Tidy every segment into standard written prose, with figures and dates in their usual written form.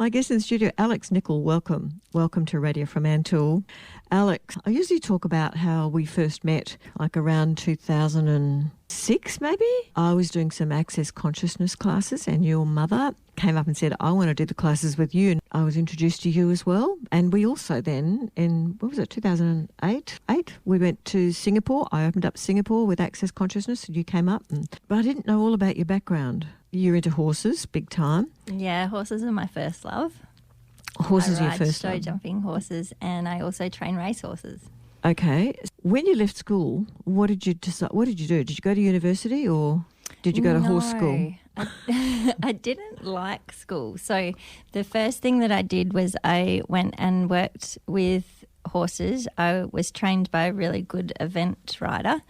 My guest in the studio, Alex Nicol. Welcome. Welcome to Radio Fremantle. Alex, I usually talk about how we first met, like around 2006 maybe. I was doing some Access Consciousness classes and your mother came up and said, I want to do the classes with you. And I was introduced to you as well. And we also then, in, 2008? We went to Singapore. I opened up Singapore with Access Consciousness. You came up. But I didn't know all about your background. You're into horses, big time. Yeah, horses are my first love. Horses are your first love. I ride show love. jumping horses, and I also train race horses. Okay. When you left school, what did you decide? What did you do? Did you go to university or did you go to horse school? I didn't like school. So the first thing that I did was I went and worked with horses. I was trained by a really good event rider,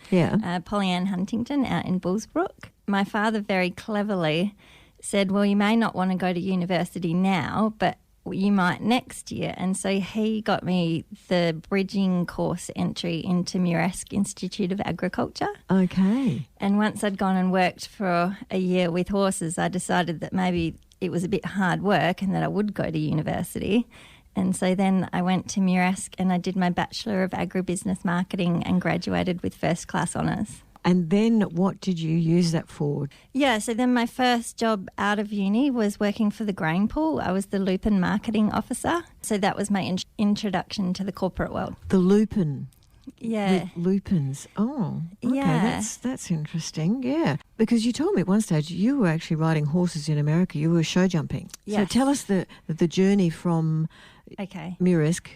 Polly Ann Huntington, out in Bullsbrook. My father very cleverly said, well, you may not want to go to university now, but you might next year. And so he got me the bridging course entry into Muresk Institute of Agriculture. Okay. And once I'd gone and worked for a year with horses, I decided that maybe it was a bit hard work and that I would go to university. And so then I went to Muresk and I did my Bachelor of Agribusiness Marketing and graduated with first class honours. And then what did you use that for? Yeah, so then my first job out of uni was working for the grain pool. I was the Lupin marketing officer. So that was my introduction to the corporate world. The Lupin. Yeah. With lupins. Oh, okay. Yeah. That's interesting. Yeah. Because you told me at one stage you were actually riding horses in America. You were show jumping. Yes. So tell us the journey from Muresk,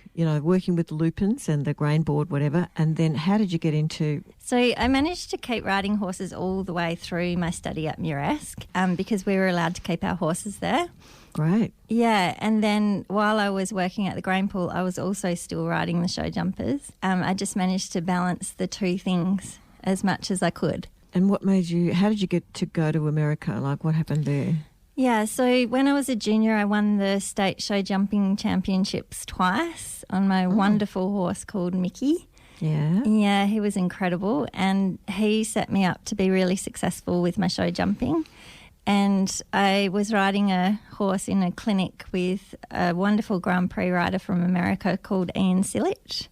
working with the lupins and the grain board, whatever, and then how did you get into... So I managed to keep riding horses all the way through my study at Muresk because we were allowed to keep our horses there. Great. Yeah, and then while I was working at the grain pool, I was also still riding the show jumpers. I just managed to balance the two things as much as I could. And how did you get to go to America? Like, what happened there? Yeah, so when I was a junior, I won the state show jumping championships twice on my wonderful horse called Mickey. Yeah. Yeah, he was incredible, and he set me up to be really successful with my show jumping. And I was riding a horse in a clinic with a wonderful Grand Prix rider from America called Ian Silich,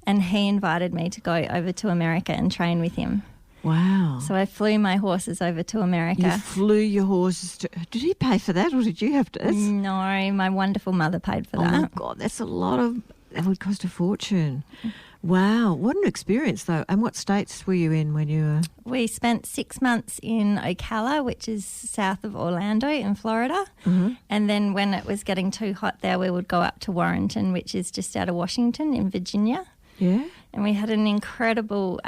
and he invited me to go over to America and train with him. Wow. So I flew my horses over to America. You flew your horses Did he pay for that or did you have to? No, my wonderful mother paid for that. Oh, my God, that's a lot of... That would cost a fortune. Wow, what an experience, though. And what states were you in when you were... We spent 6 months in Ocala, which is south of Orlando in Florida. Mm-hmm. And then when it was getting too hot there, we would go up to Warrenton, which is just out of Washington in Virginia. Yeah. And we had an incredible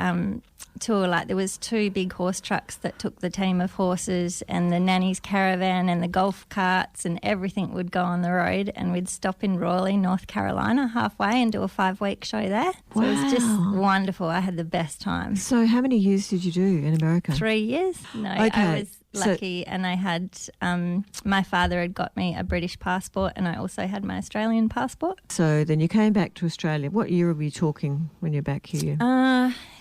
tour. Like, there was 2 big horse trucks that took the team of horses, and the nanny's caravan and the golf carts and everything would go on the road, and we'd stop in Raleigh, North Carolina halfway and do a 5-week show there. So it was just wonderful. I had the best time. So how many years did you do in America? 3 years. No, okay. I was lucky, and I had my father had got me a British passport, and I also had my Australian passport. So then you came back to Australia. What year were you talking when you're back here?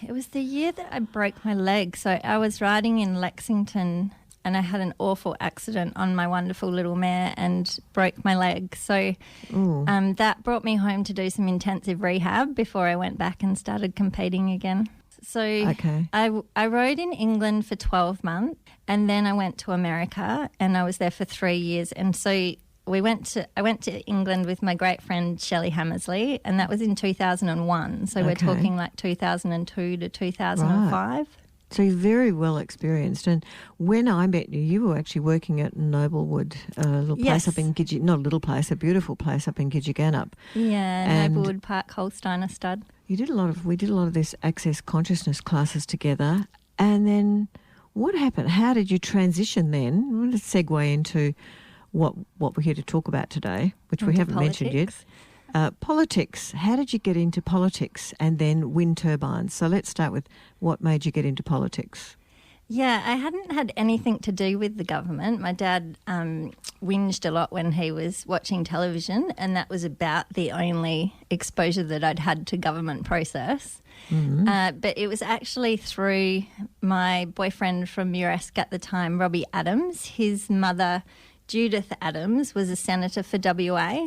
It was the year that I broke my leg. So I was riding in Lexington and I had an awful accident on my wonderful little mare and broke my leg. So that brought me home to do some intensive rehab before I went back and started competing again. So I rode in England for 12 months, and then I went to America and I was there for 3 years. And so I went to England with my great friend Shelley Hammersley, and that was in 2001. So we're talking like 2002 to 2005. Right. So you're very well experienced. And when I met you, you were actually working at Noblewood, a little place up in Gidgee, not a little place, a beautiful place up in Gidgegannup. Yeah, Noblewood Park, Holsteiner stud. We did a lot of this Access Consciousness classes together. And then what happened? How did you transition then? Let's segue into what we're here to talk about today, which we haven't mentioned yet. Politics. How did you get into politics and then Windturbines? So let's start with what made you get into politics. Yeah, I hadn't had anything to do with the government. My dad whinged a lot when he was watching television, and that was about the only exposure that I'd had to government process. Mm-hmm. But it was actually through my boyfriend from Muresk at the time, Robbie Adams. His mother Judith Adams was a senator for WA,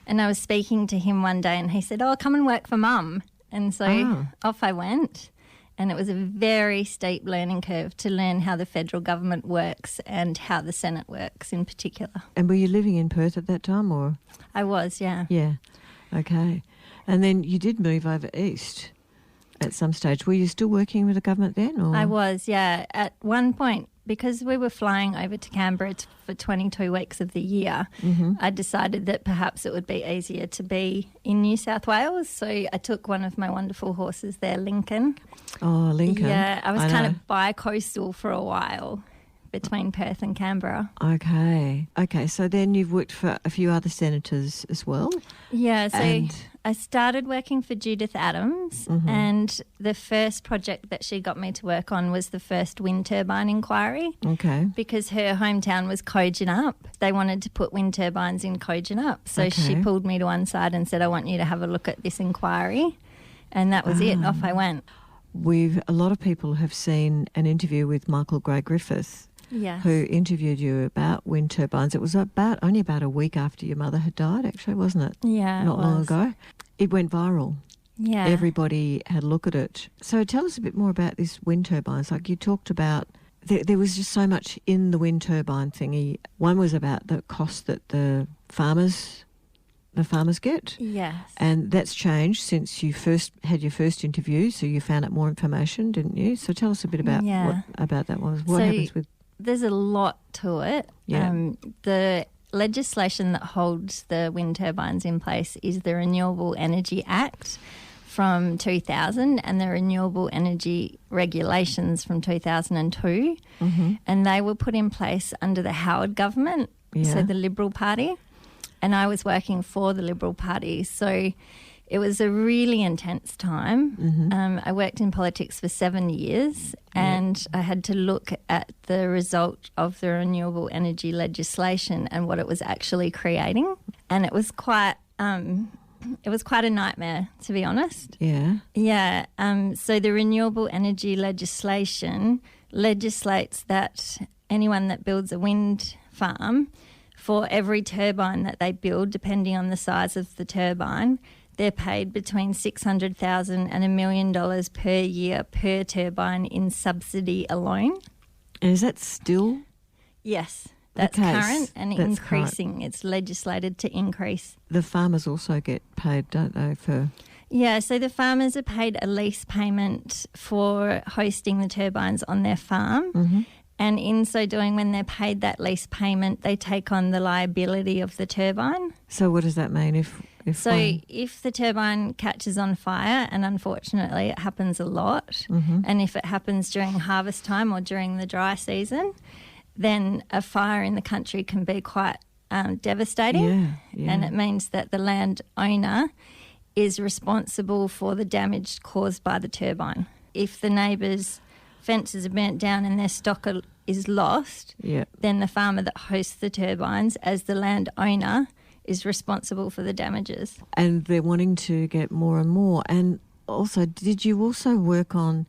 and I was speaking to him one day and he said, "Oh, come and work for Mum." And so off I went, and it was a very steep learning curve to learn how the federal government works and how the Senate works in particular. And were you living in Perth at that time, or? I was, yeah. Yeah, okay. And then you did move over east at some stage. Were you still working with the government then? Or? I was, yeah. At one point, because we were flying over to Canberra for 22 weeks of the year, I decided that perhaps it would be easier to be in New South Wales. So I took one of my wonderful horses there, Lincoln. Oh, Lincoln. Yeah, I was kind of bi-coastal for a while between Perth and Canberra. Okay. So then you've worked for a few other senators as well? Yeah, so I started working for Judith Adams, and the first project that she got me to work on was the first wind turbine inquiry. Okay. Because her hometown was Kojonup. They wanted to put wind turbines in Kojonup. So she pulled me to one side and said, "I want you to have a look at this inquiry." And that was it. Off I went. A lot of people have seen an interview with Michael Gray Griffith, who interviewed you about wind turbines. It was only about a week after your mother had died, actually, wasn't it? Yeah, Not long ago. It went viral. Yeah. Everybody had a look at it. So tell us a bit more about this wind turbines. Like you talked about, there was just so much in the wind turbine thingy. One was about the cost that the farmers get. Yes. And that's changed since you first had your first interview, so you found out more information, didn't you? So tell us a bit about what about that was. What happens with... There's a lot to it. Yeah. The legislation that holds the wind turbines in place is the Renewable Energy Act from 2000 and the Renewable Energy Regulations from 2002. And they were put in place under the Howard government, so the Liberal Party. And I was working for the Liberal Party. So it was a really intense time. I worked in politics for 7 years and I had to look at the result of the renewable energy legislation and what it was actually creating. And it was quite a nightmare, to be honest. Yeah. Yeah. So the renewable energy legislation legislates that anyone that builds a wind farm, for every turbine that they build, depending on the size of the turbine, they're paid between $600,000 and $1 million per year per turbine in subsidy alone. And is that still? Yes, that's current and increasing. Current. It's legislated to increase. The farmers also get paid, don't they, for... Yeah, so the farmers are paid a lease payment for hosting the turbines on their farm. And in so doing, when they're paid that lease payment, they take on the liability of the turbine. So what does that mean? If the turbine catches on fire, and unfortunately it happens a lot, and if it happens during harvest time or during the dry season, then a fire in the country can be quite devastating. Yeah. And it means that the landowner is responsible for the damage caused by the turbine. If the neighbours' fences are burnt down and their stock is lost, then the farmer that hosts the turbines, as the landowner, is responsible for the damages. And they're wanting to get more and more. And also, did you also work on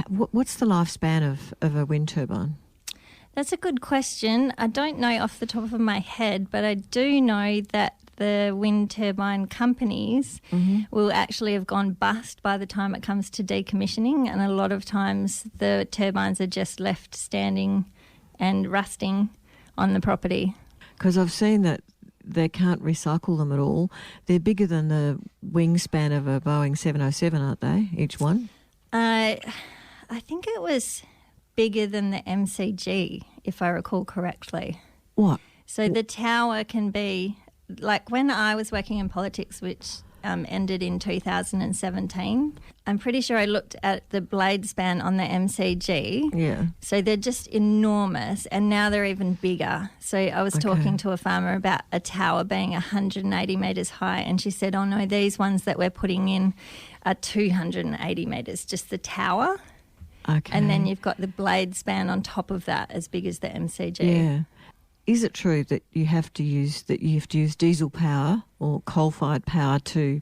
what's the lifespan of a wind turbine? That's a good question. I don't know off the top of my head, but I do know that the wind turbine companies will actually have gone bust by the time it comes to decommissioning, and a lot of times the turbines are just left standing and rusting on the property. Because I've seen that they can't recycle them at all. They're bigger than the wingspan of a Boeing 707, aren't they, each one? I think it was bigger than the MCG, if I recall correctly. What? So the tower can be... Like when I was working in politics, which ended in 2017, I'm pretty sure I looked at the blade span on the MCG. Yeah. So they're just enormous, and now they're even bigger. So I was talking to a farmer about a tower being 180 metres high, and she said, "Oh no, these ones that we're putting in are 280 metres, just the tower." Okay. And then you've got the blade span on top of that, as big as the MCG. Yeah. Is it true that you have to use diesel power or coal-fired power to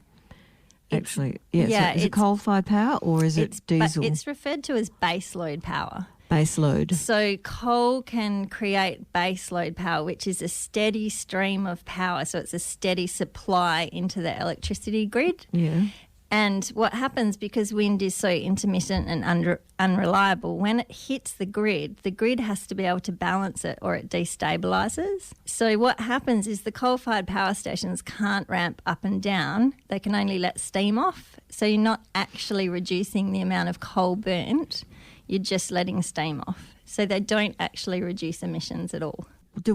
actually... Is it coal-fired power or is it diesel? But it's referred to as base load power. Base load. So coal can create base load power, which is a steady stream of power. So it's a steady supply into the electricity grid. Yeah. And what happens, because wind is so intermittent and unreliable, when it hits the grid has to be able to balance it or it destabilises. So what happens is the coal-fired power stations can't ramp up and down. They can only let steam off. So you're not actually reducing the amount of coal burnt. You're just letting steam off. So they don't actually reduce emissions at all. Do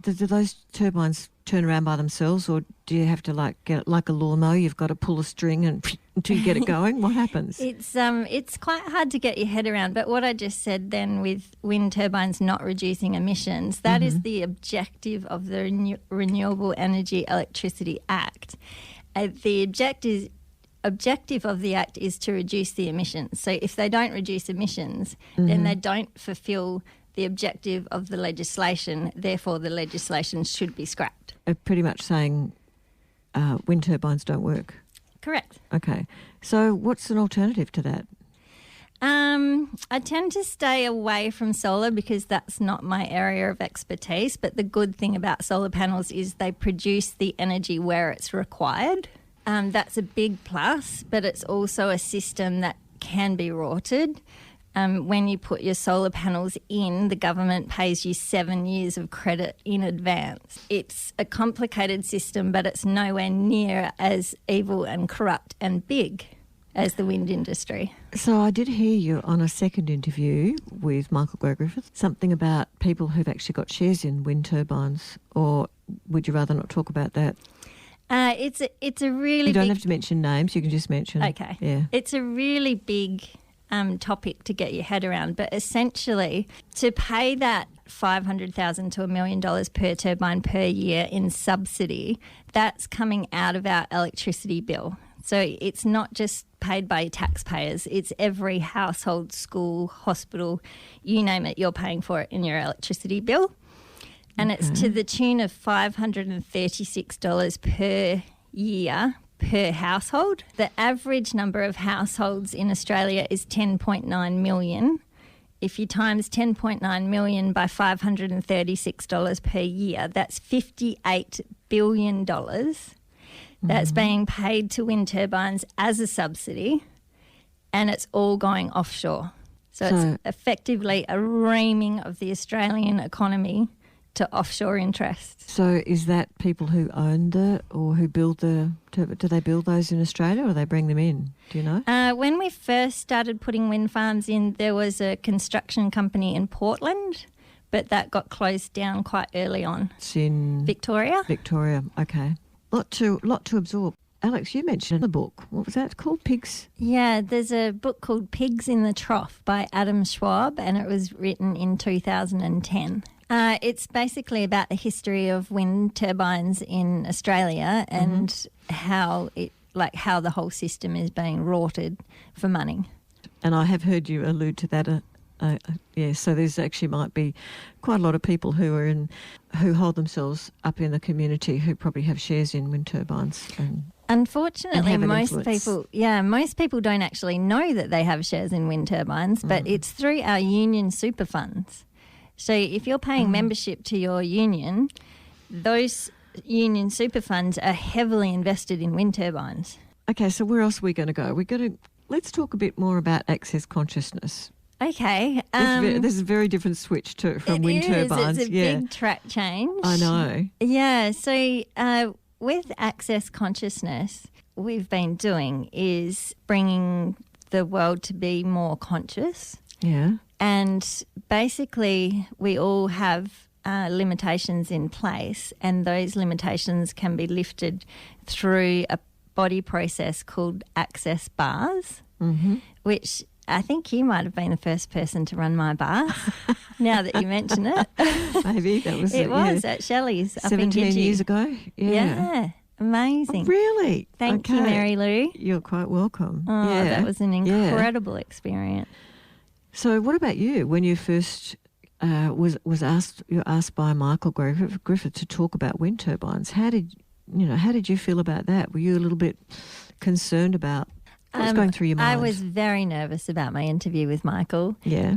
those turbines turn around by themselves, or do you have to get like a lawnmower? You've got to pull a string until you get it going. What happens? It's quite hard to get your head around. But what I just said then with wind turbines not reducing emissions, that is the objective of the Renewable Energy Electricity Act. The objective of the Act is to reduce the emissions. So if they don't reduce emissions, then they don't fulfil the objective of the legislation. Therefore, the legislation should be scrapped. Pretty much saying wind turbines don't work. Correct. Okay. So what's an alternative to that? I tend to stay away from solar because that's not my area of expertise. But the good thing about solar panels is they produce the energy where it's required. That's a big plus, but it's also a system that can be rorted. When you put your solar panels in, the government pays you 7 years of credit in advance. It's a complicated system, but it's nowhere near as evil and corrupt and big as the wind industry. So I did hear you on a second interview with Michael Griffith, something about people who've actually got shares in wind turbines, or would you rather not talk about that? It's a really You don't have to mention names, you can just mention. Okay. Yeah. It's a really big topic to get your head around, but essentially to pay that $500,000 to $1 million per turbine per year in subsidy, that's coming out of our electricity bill. So it's not just paid by taxpayers, it's every household, school, hospital, you name it, you're paying for it in your electricity bill. And it's to the tune of $536 per year per household. The average number of households in Australia is 10.9 million. If you times 10.9 million by $536 per year, that's $58 billion. That's being paid to wind turbines as a subsidy, and it's all going offshore. So it's effectively a reaming of the Australian economy to offshore interests. So is that people who own or who build do they build those in Australia or they bring them in? Do you know? When we first started putting wind farms in, there was a construction company in Portland, but that got closed down quite early on. It's in Victoria. Victoria, okay. Lot to absorb. Alex, you mentioned a book. What was that called? Pigs? Yeah, there's a book called Pigs in the Trough by Adam Schwab, and it was written in 2010. It's basically about the history of wind turbines in Australia and how the whole system is being rorted for money. And I have heard you allude to that. So there's actually might be quite a lot of people who hold themselves up in the community who probably have shares in wind turbines. Unfortunately, most people don't actually know that they have shares in wind turbines, but it's through our union super funds. So if you're paying membership to your union, those union super funds are heavily invested in wind turbines. Okay, so where else are we going to go? Let's talk a bit more about access consciousness. Okay. This is a very different switch from wind turbines. It's a big track change. I know. Yeah, so with access consciousness, we've been doing is bringing the world to be more conscious. Yeah. And basically we all have limitations in place, and those limitations can be lifted through a body process called access bars, which I think you might have been the first person to run my bars now that you mention it. Maybe that was it. Was at Shelley's up 17 in Gidgee. years ago. Yeah. Amazing. Oh, really? Thank you, Mary-Lou. You're quite welcome. Oh, that was an incredible experience. So what about you? When you first was asked by Michael Griffith to talk about wind turbines, how did you feel about that? Were you a little bit concerned about What was going through your mind? I was very nervous about my interview with Michael. Yeah.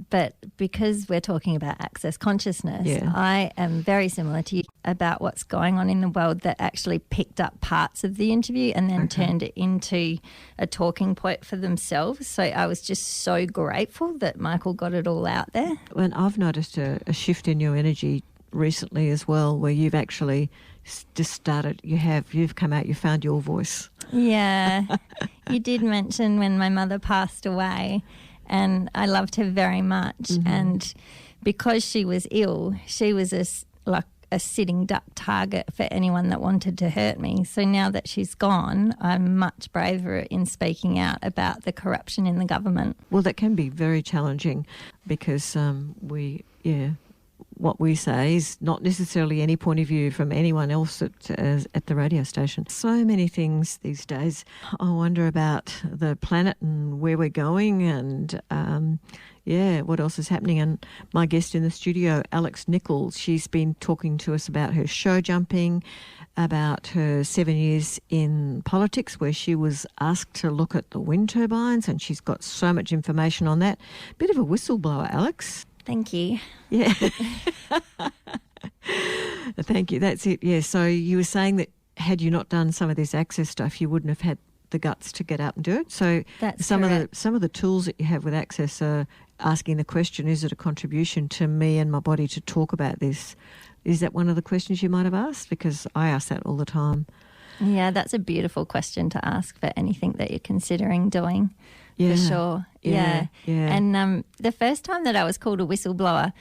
But because we're talking about access consciousness, I am very similar to you about what's going on in the world that actually picked up parts of the interview and then turned it into a talking point for themselves. So I was just so grateful that Michael got it all out there. And I've noticed a shift in your energy recently as well, where you've actually just started, you've come out, you found your voice. Yeah. You did mention when my mother passed away, and I loved her very much. Mm-hmm. And because she was ill, she was a sitting duck target for anyone that wanted to hurt me. So now that she's gone, I'm much braver in speaking out about the corruption in the government. Well, that can be very challenging because what we say is not necessarily any point of view from anyone else at the radio station. So many things these days. I wonder about the planet and where we're going and, what else is happening. And my guest in the studio, Alex Nicol, she's been talking to us about her show jumping, about her 7 years in politics where she was asked to look at the wind turbines, and she's got so much information on that. Bit of a whistleblower, Alex. Thank you. Yeah. Thank you. That's it. Yeah. So you were saying that had you not done some of this access stuff, you wouldn't have had the guts to get out and do it. So that's some correct. of the tools that you have with access are asking the question, is it a contribution to me and my body to talk about this? Is that one of the questions you might have asked? Because I ask that all the time. Yeah, that's a beautiful question to ask for anything that you're considering doing. Yeah. For sure. Yeah. And the first time that I was called a whistleblower,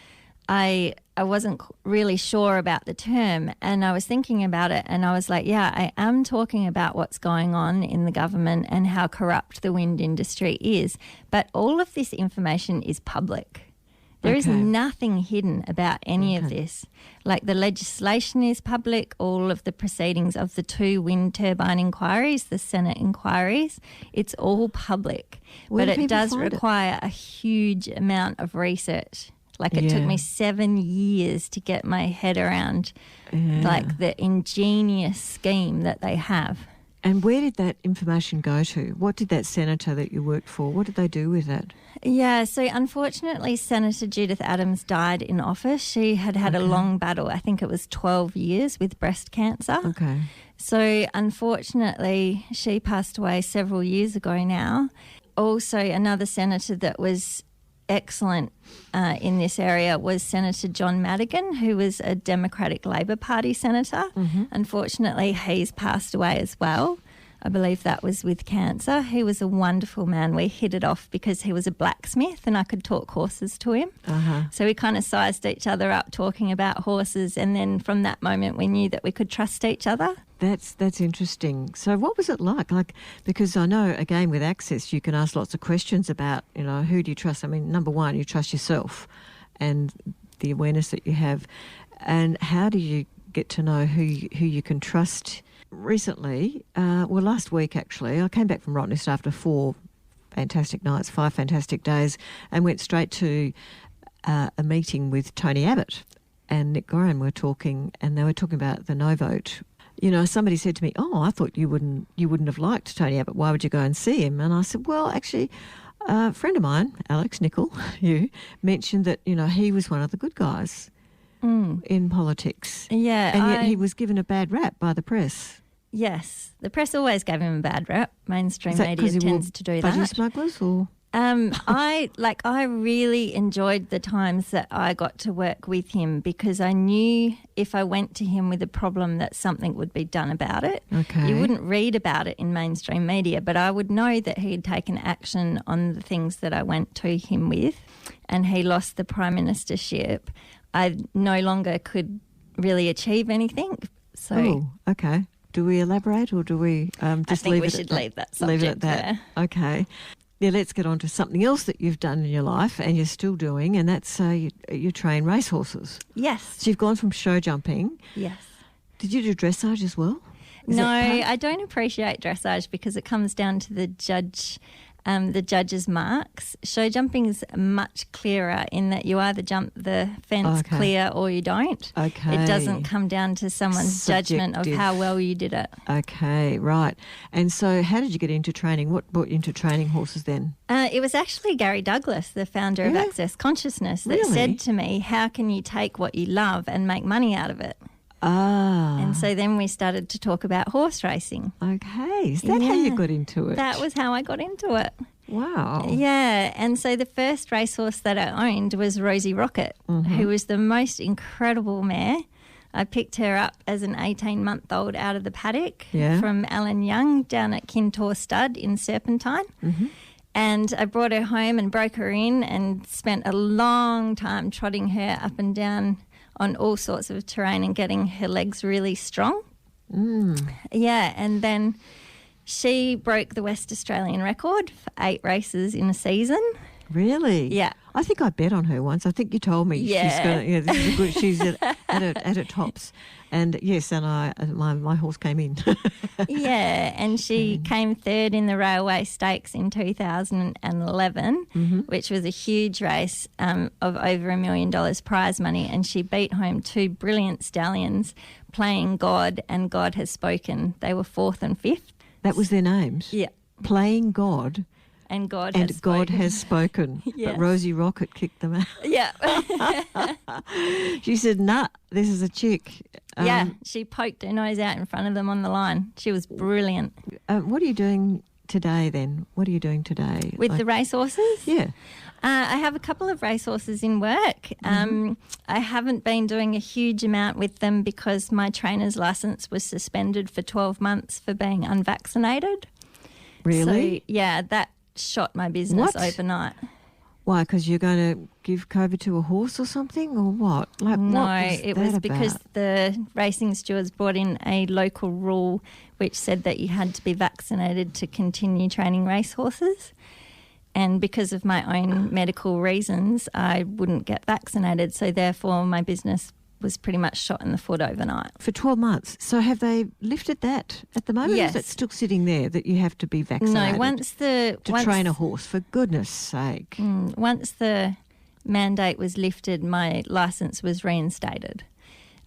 I wasn't really sure about the term, and I was thinking about it, and I was like, yeah, I am talking about what's going on in the government and how corrupt the wind industry is, but all of this information is public. There is nothing hidden about any of this. Like the legislation is public, all of the proceedings of the 2 wind turbine inquiries, the Senate inquiries, it's all public. Where but do it does people find require a huge amount of research. Like it took me 7 years to get my head around like the ingenious scheme that they have. And where did that information go to? What did that senator that you worked for, what did they do with that? Yeah, so unfortunately Senator Judith Adams died in office. She had a long battle, I think it was 12 years, with breast cancer. Okay. So unfortunately she passed away several years ago now. Also another senator that was excellent in this area was Senator John Madigan, who was a Democratic Labor Party senator. Mm-hmm. Unfortunately, he's passed away as well. I believe that was with cancer. He was a wonderful man. We hit it off because he was a blacksmith and I could talk horses to him. Uh-huh. So we kind of sized each other up talking about horses, and then from that moment we knew that we could trust each other. That's interesting. So what was it like? Because I know, again, with access, you can ask lots of questions about, who do you trust? I mean, number one, you trust yourself and the awareness that you have. And how do you get to know who you can trust? Recently, last week actually, I came back from Rottnest after 4 fantastic nights, 5 fantastic days, and went straight to a meeting with Tony Abbott and Nick Gorham were talking, and they were talking about the no vote. Somebody said to me, "Oh, I thought you wouldn't have liked Tony Abbott. Why would you go and see him?" And I said, "Well, actually, a friend of mine, Alex Nicol, mentioned that he was one of the good guys in politics. Yeah, and yet he was given a bad rap by the press." Yes, the press always gave him a bad rap. Mainstream media tends to do that. Budgie smugglers or? I really enjoyed the times that I got to work with him because I knew if I went to him with a problem that something would be done about it. Okay. You wouldn't read about it in mainstream media, but I would know that he had taken action on the things that I went to him with, and he lost the prime ministership. I no longer could really achieve anything. So, okay. Do we elaborate or do we just leave it? I think we should leave that subject leave it at that. There. Okay. Yeah, let's get on to something else that you've done in your life and you're still doing, and that's you train racehorses. Yes. So you've gone from show jumping. Yes. Did you do dressage as well? No, I don't appreciate dressage because it comes down to the judge the judges' marks. Show jumping is much clearer in that you either jump the fence clear or you don't. Okay. It doesn't come down to someone's judgment of how well you did it. Okay, right. And so how did you get into training? What brought you into training horses then? It was actually Gary Douglas, the founder of Access Consciousness, that said to me, how can you take what you love and make money out of it? And so then we started to talk about horse racing. Okay. Is that how you got into it? That was how I got into it. Wow. Yeah. And so the first racehorse that I owned was Rosie Rocket, who was the most incredible mare. I picked her up as an 18-month-old out of the paddock from Alan Young down at Kintor Stud in Serpentine. And I brought her home and broke her in and spent a long time trotting her up and down on all sorts of terrain and getting her legs really strong. Yeah, and then she broke the West Australian record for 8 races in a season. Really? Yeah. I think I bet on her once. I think you told me she's going to, this is good. She's at her tops. And yes, and my horse came in. Yeah, and she came third in the Railway Stakes in 2011, which was a huge race of over $1 million prize money, and she beat home 2 brilliant stallions, Playing God and God Has Spoken. They were 4th and 5th. That was their names? Yeah. Playing God. And God has spoken. Yes. But Rosie Rocket kicked them out. Yeah. She said, nah, this is a chick. She poked her nose out in front of them on the line. She was brilliant. What are you doing today then? What are you doing today? With the racehorses? Yeah. I have a couple of racehorses in work. I haven't been doing a huge amount with them because my trainer's licence was suspended for 12 months for being unvaccinated. Really? So, yeah, that shot my business overnight. Why? Because you're going to give COVID to a horse or something, or what? Like, no, what it was because the racing stewards brought in a local rule which said that you had to be vaccinated to continue training racehorses. And because of my own medical reasons, I wouldn't get vaccinated. So therefore, my business was pretty much shot in the foot overnight. For 12 months. So have they lifted that at the moment? Yes. Or is it still sitting there that you have to be vaccinated? No, once train a horse, for goodness sake. Once the mandate was lifted, my licence was reinstated.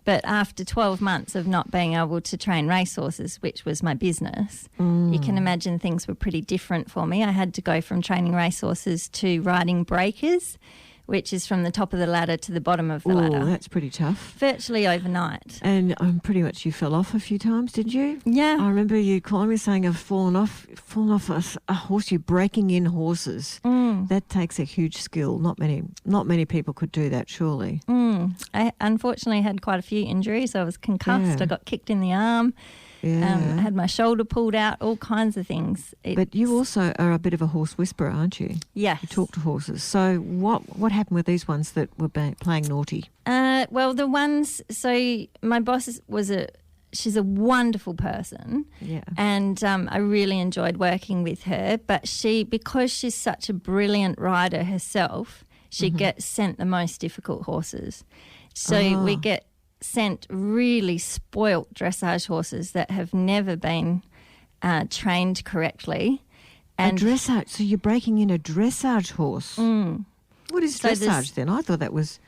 But after 12 months of not being able to train racehorses, which was my business, you can imagine things were pretty different for me. I had to go from training racehorses to riding breakers, which is from the top of the ladder to the bottom of the ladder. Oh, that's pretty tough. Virtually overnight. And pretty much you fell off a few times, did you? Yeah. I remember you calling me saying I've fallen off a horse. You're breaking in horses. That takes a huge skill. Not many people could do that, surely. I unfortunately had quite a few injuries. I was concussed. I got kicked in the arm. I had my shoulder pulled out, all kinds of things. But you also are a bit of a horse whisperer, aren't you? Yes. You talk to horses. So what happened with these ones that were playing naughty? Well, the ones, so my boss she's a wonderful person. Yeah. And I really enjoyed working with her. But because she's such a brilliant rider herself, she gets sent the most difficult horses. So we get sent really spoilt dressage horses that have never been trained correctly. And a dressage, so you're breaking in a dressage horse. What is dressage then? I thought that was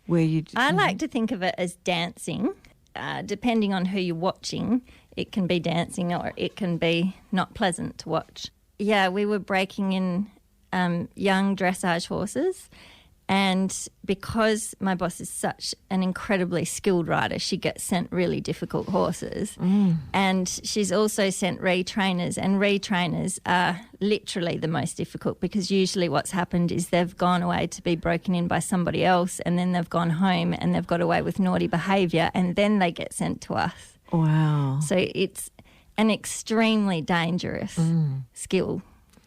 where you... I like to think of it as dancing. Depending on who you're watching, it can be dancing or it can be not pleasant to watch. Yeah, we were breaking in young dressage horses. And because my boss is such an incredibly skilled rider, she gets sent really difficult horses. And she's also sent retrainers, and retrainers are literally the most difficult because usually what's happened is they've gone away to be broken in by somebody else and then they've gone home and they've got away with naughty behaviour and then they get sent to us. Wow. So it's an extremely dangerous skill,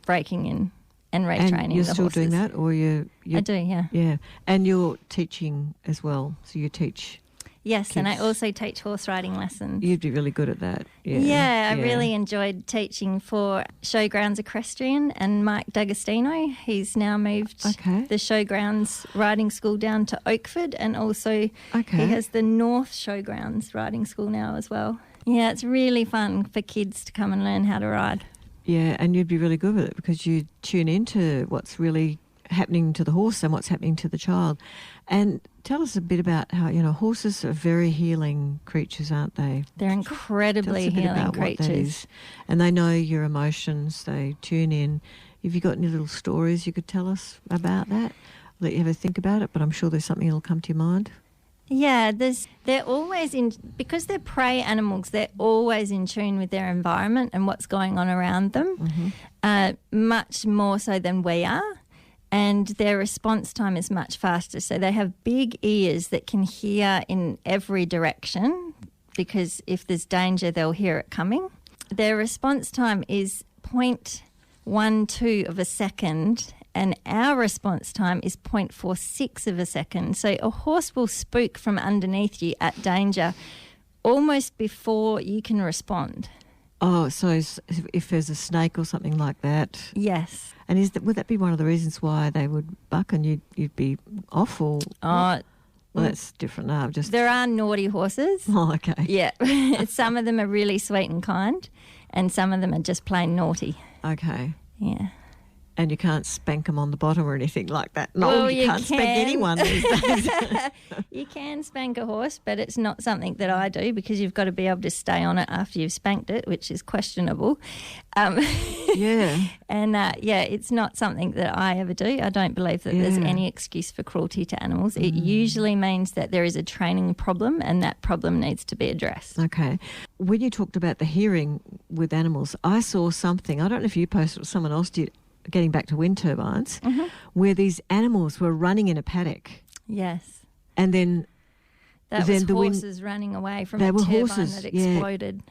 breaking in and retraining the horses. And you're still doing that, or you? I do, yeah. Yeah, and you're teaching as well, so you teach. Yes, kids. And I also teach horse riding lessons. You'd be really good at that. Yeah, I really enjoyed teaching for Showgrounds Equestrian and Mike D'Agostino. He's now moved the Showgrounds riding school down to Oakford, and also he has the North Showgrounds riding school now as well. Yeah, it's really fun for kids to come and learn how to ride. Yeah, and you'd be really good with it because you tune into what's really happening to the horse and what's happening to the child. And tell us a bit about how, horses are very healing creatures, aren't they? They're incredibly Tell us a bit healing about creatures. What that is. And they know your emotions, they tune in. Have you got any little stories you could tell us about that? I'll let you have a think about it, but I'm sure there's something that'll come to your mind. Yeah, they're always because they're prey animals, they're always in tune with their environment and what's going on around them, much more so than we are. And their response time is much faster. So they have big ears that can hear in every direction because if there's danger, they'll hear it coming. Their response time is 0.12 of a second, and our response time is 0.46 of a second. So a horse will spook from underneath you at danger almost before you can respond. Oh, so if there's a snake or something like that. Yes. And would that be one of the reasons why they would buck and you'd be off or? Well, that's different now. There are naughty horses. Oh, okay. Yeah. Some of them are really sweet and kind and some of them are just plain naughty. Okay. Yeah. And you can't spank them on the bottom or anything like that. No, well, you can't spank anyone these days. You can spank a horse, but it's not something that I do because you've got to be able to stay on it after you've spanked it, which is questionable. Yeah. And, it's not something that I ever do. I don't believe that there's any excuse for cruelty to animals. It usually means that there is a training problem and that problem needs to be addressed. Okay. When you talked about the hearing with animals, I saw something, I don't know if you posted or someone else did, getting back to wind turbines, where these animals were running in a paddock. Yes. And then... That was horses running away from a turbine that exploded.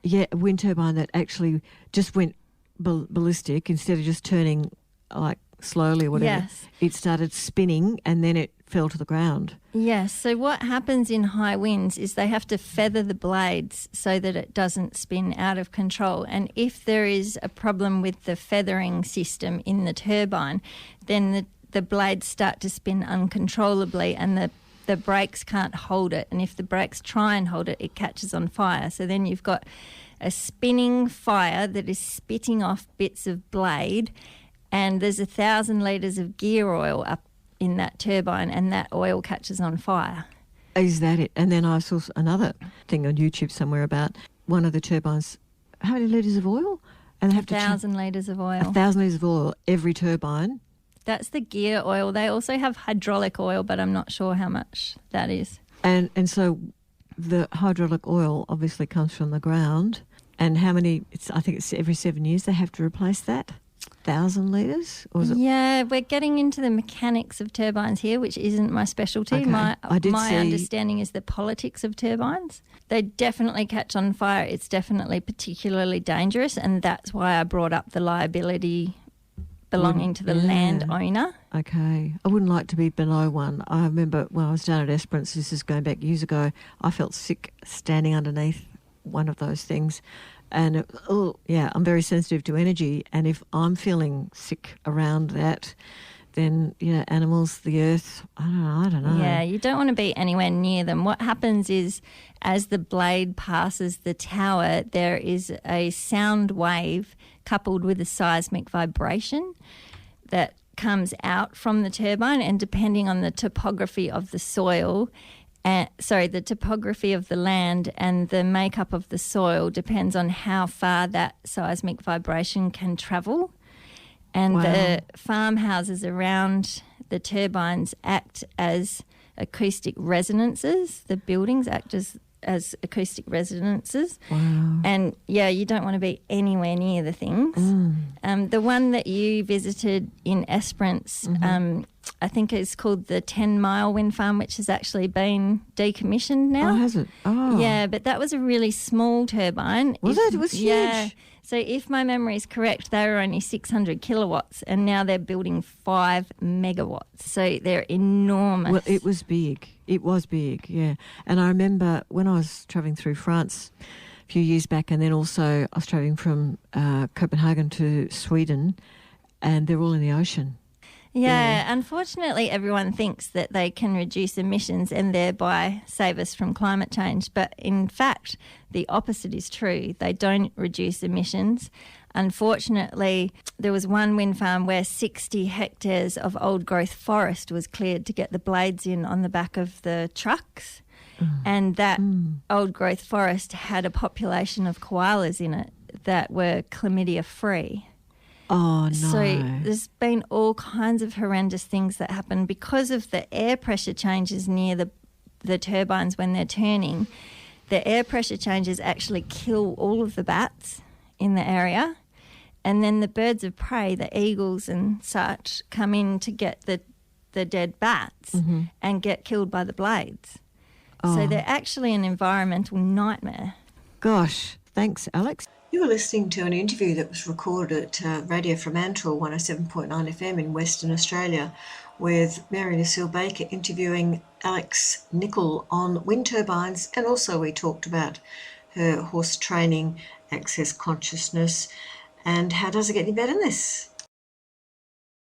Yeah, a wind turbine that actually just went ballistic instead of just turning like slowly or whatever. Yes. It started spinning and then it fell to the ground. Yes. So what happens in high winds is they have to feather the blades so that it doesn't spin out of control. And if there is a problem with the feathering system in the turbine, then the blades start to spin uncontrollably and the brakes can't hold it. And if the brakes try and hold it, it catches on fire. So then you've got a spinning fire that is spitting off bits of blade, and there's 1,000 litres of gear oil up in that turbine, and that oil catches on fire. Is that it? And then I saw another thing on YouTube somewhere about one of the turbines. How many litres of oil? And they have 1,000 litres of oil. 1,000 litres of oil every turbine. That's the gear oil. They also have hydraulic oil, but I'm not sure how much that is. And so the hydraulic oil obviously comes from the ground. And how many? I think it's every 7 years they have to replace that. 1,000 litres? Or is it? Yeah, we're getting into the mechanics of turbines here, which isn't my specialty. Okay. My understanding is the politics of turbines. They definitely catch on fire. It's definitely particularly dangerous, and that's why I brought up the liability belonging to the landowner. Okay. I wouldn't like to be below one. I remember when I was down at Esperance, this is going back years ago, I felt sick standing underneath one of those things. And, I'm very sensitive to energy. And if I'm feeling sick around that, then, animals, the earth, I don't know. Yeah, you don't want to be anywhere near them. What happens is as the blade passes the tower, there is a sound wave coupled with a seismic vibration that comes out from the turbine, and depending on the topography of the soil, the topography of the land and the makeup of the soil depends on how far that seismic vibration can travel. And the farmhouses around the turbines act as acoustic resonances. The buildings act as acoustic resonances. Wow. And, you don't want to be anywhere near the things. The one that you visited in Esperance, I think it's called the 10 Mile Wind Farm, which has actually been decommissioned now. Oh, has it? Oh. Yeah, but that was a really small turbine. Was it? It was huge. Yeah. So if my memory is correct, they were only 600 kilowatts and now they're building 5 megawatts. So they're enormous. Well, it was big. It was big, yeah. And I remember when I was travelling through France a few years back, and then also I was travelling from Copenhagen to Sweden, and they're all in the ocean. Yeah, unfortunately everyone thinks that they can reduce emissions and thereby save us from climate change. But in fact, the opposite is true. They don't reduce emissions. Unfortunately, there was one wind farm where 60 hectares of old growth forest was cleared to get the blades in on the back of the trucks. And that old growth forest had a population of koalas in it that were chlamydia free. Oh, no. So there's been all kinds of horrendous things that happen because of the air pressure changes near the turbines when they're turning. The air pressure changes actually kill all of the bats in the area. And then the birds of prey, the eagles and such, come in to get the dead bats and get killed by the blades. Oh. So they're actually an environmental nightmare. Gosh, thanks, Alex. You were listening to an interview that was recorded at Radio Fremantle 107.9 FM in Western Australia with Mary-Lucille Baker interviewing Alex Nicol on wind turbines, and also we talked about her horse training, access consciousness, and how does it get any better than this?